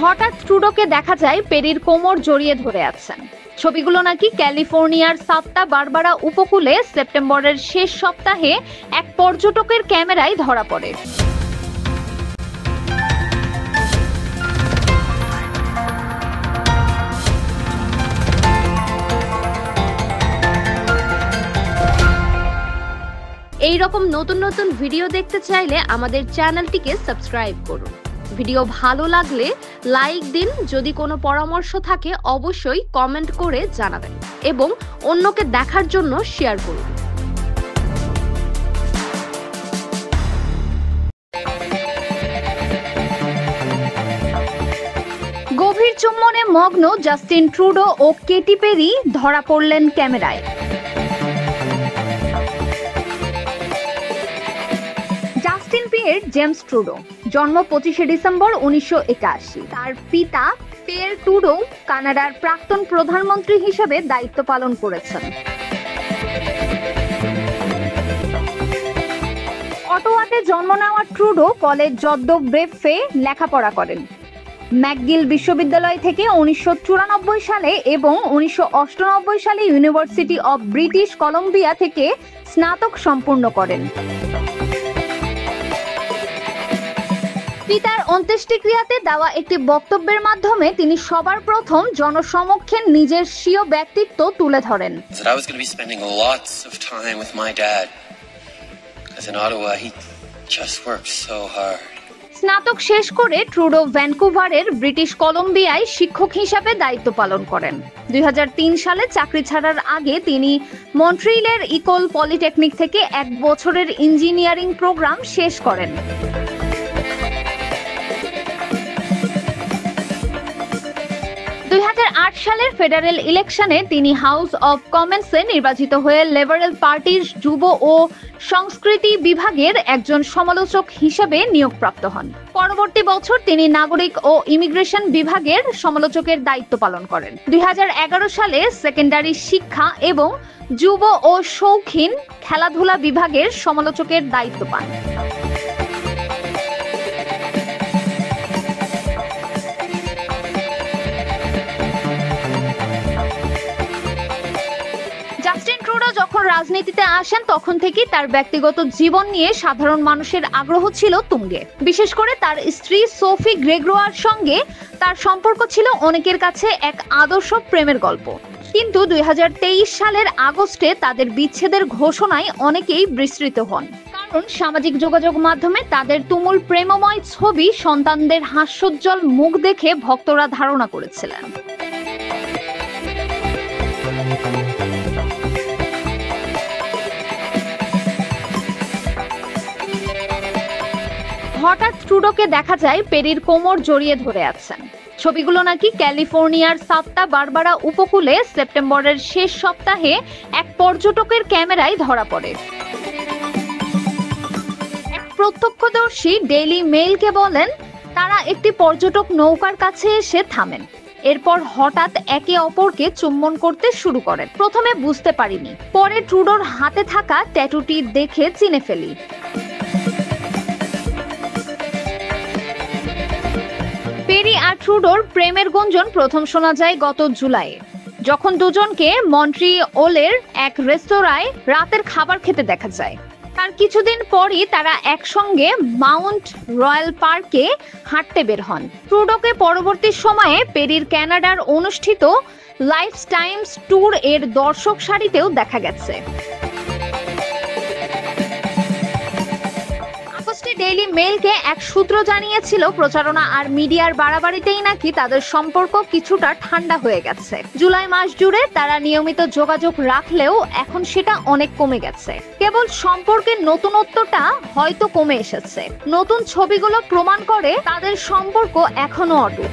হঠাৎ ট্রুডোকে দেখা যায় পেরির কোমর জড়িয়ে ধরে আছেন। ছবিগুলো নাকি ক্যালিফোর্নিয়ার সান্তা বারবারা উপকূলে সেপ্টেম্বরের শেষ সপ্তাহে এক পর্যটকের ক্যামেরায় ধরা পড়ে। এই রকম নতুন নতুন ভিডিও দেখতে চাইলে আমাদের চ্যানেলটিকে সাবস্ক্রাইব করুন। ভিডিও ভালো লাগলে লাইক দিন, যদি কোনো পরামর্শ থাকে অবশ্যই কমেন্ট করে জানাবেন এবং অন্যকে দেখার জন্য শেয়ার করুন। গভীর চুম্বনে মগ্ন জাস্টিন ট্রুডো ও কেটি পেরি ধরা পড়লেন ক্যামেরায়। জাস্টিন পিয়ের জেমস ট্রুডো, জন্ম 25শে ডিসেম্বর 1981। তার পিতা পিয়ের ট্রুডো কানাডার প্রাক্তন প্রধানমন্ত্রী হিসেবে দায়িত্ব পালন করেছেন। অটোয়াতে জন্ম নেওয়া ট্রুডো কলেজ ব্রেফে লেখাপড়া করেন। ম্যাকগিল বিশ্ববিদ্যালয় থেকে 1994 সালে এবং 1998 সালে ইউনিভার্সিটি অব ব্রিটিশ কলম্বিয়া থেকে স্নাতক সম্পূর্ণ করেন। পিতার অন্ত্যেষ্টিক্রিয়াতে দেওয়া একটি বক্তব্যের মাধ্যমে তিনি সবার প্রথম জনসমক্ষে নিজের স্বীয় ব্যক্তিত্ব তুলে ধরেন। স্নাতক শেষ করে ট্রুডো ভ্যানকুভারের ব্রিটিশ কলম্বিয়ায় শিক্ষক হিসাবে দায়িত্ব পালন করেন। 2003 সালে চাকরি ছাড়ার আগে তিনি মন্ট্রিলের ইকোল পলিটেকনিক থেকে 1 বছরের ইঞ্জিনিয়ারিং প্রোগ্রাম শেষ করেন। 2008 সালের ফেডারেল ইলেকশনে তিনি হাউস অব কমন্সে নির্বাচিত হয়ে লিবারেল পার্টির যুব ও সংস্কৃতি বিভাগের একজন সমালোচক হিসেবে নিয়োগপ্রাপ্ত হন। পরবর্তী বছর তিনি নাগরিক ও ইমিগ্রেশন বিভাগের সমালোচকের দায়িত্ব পালন করেন। 2011 সালে সেকেন্ডারি শিক্ষা এবং যুব ও শৌখিন খেলাধুলা বিভাগের সমালোচকের দায়িত্ব পান। জাস্টিন ট্রুডো যখন রাজনীতিতে আসেন তখন থেকেই তার ব্যক্তিগত জীবন নিয়ে সাধারণ মানুষের আগ্রহ ছিল তুঙ্গে। বিশেষ করে তার স্ত্রী সোফি গ্রেগোয়ার সঙ্গে তার সম্পর্ক ছিল অনেকের কাছে এক আদর্শ প্রেমের গল্প। কিন্তু 2023 সালের আগস্টে তাদের বিচ্ছেদের ঘোষণায় অনেকেই বিস্মৃত হন, কারণ সামাজিক যোগাযোগ মাধ্যমে তাদের তুমুল প্রেমময় ছবি, সন্তানদের হাস্যোজ্জ্বল মুখ দেখে ভক্তরা ধারণা করেছিলেন। হঠাৎ ট্রুডোকে দেখা যায় পেরির কোমর জড়িয়ে ধরে আছেন। ছবিগুলো নাকি ক্যালিফোর্নিয়ার সান্তা বারবারা উপকূলে সেপ্টেম্বরের শেষ সপ্তাহে এক পর্যটকের ক্যামেরায় ধরা পড়ে। এক প্রত্যক্ষদর্শী ডেইলি মেইলকে বলেন, তারা একটি পর্যটক নৌকার কাছে এসে থামেন। এরপর হঠাৎ একে অপরকে চুম্বন করতে শুরু করেন। প্রথমে বুঝতে পারিনি, পরে ট্রুডোর হাতে থাকা ট্যাটুটি দেখে চিনে ফেলি। পেরি আর ট্রুডোর প্রেমের গুঞ্জন প্রথম শোনা যায় গত জুলাইয়ে, যখন দুজনকে মন্ট্রিওলের এক রেস্তোরাঁয় রাতের খাবার খেতে দেখা যায়। তার কিছুদিন পরই তারা একসঙ্গে মাউন্ট রয়্যাল পার্কে হাঁটতে বের হন। ট্রুডোকে পরবর্তী সময়ে পেরির কানাডার অনুষ্ঠিত লাইফ টাইমস ট্যুর এর দর্শক সারিতেও দেখা গেছে। ডেইলি মেইলকে এক সূত্র জানিয়েছিল, প্রচারণা আর মিডিয়ার বাড়াবাড়িতেই নাকি তাদের সম্পর্ক কিছুটা ঠান্ডা হয়ে গেছে। জুলাই মাস জুড়ে তারা নিয়মিত যোগাযোগ রাখলেও এখন সেটা অনেক কমে গেছে। কেবল সম্পর্কের নতুনত্বটা হয়তো কমে এসেছে। নতুন ছবিগুলো প্রমাণ করে তাদের সম্পর্ক এখনো অটুট।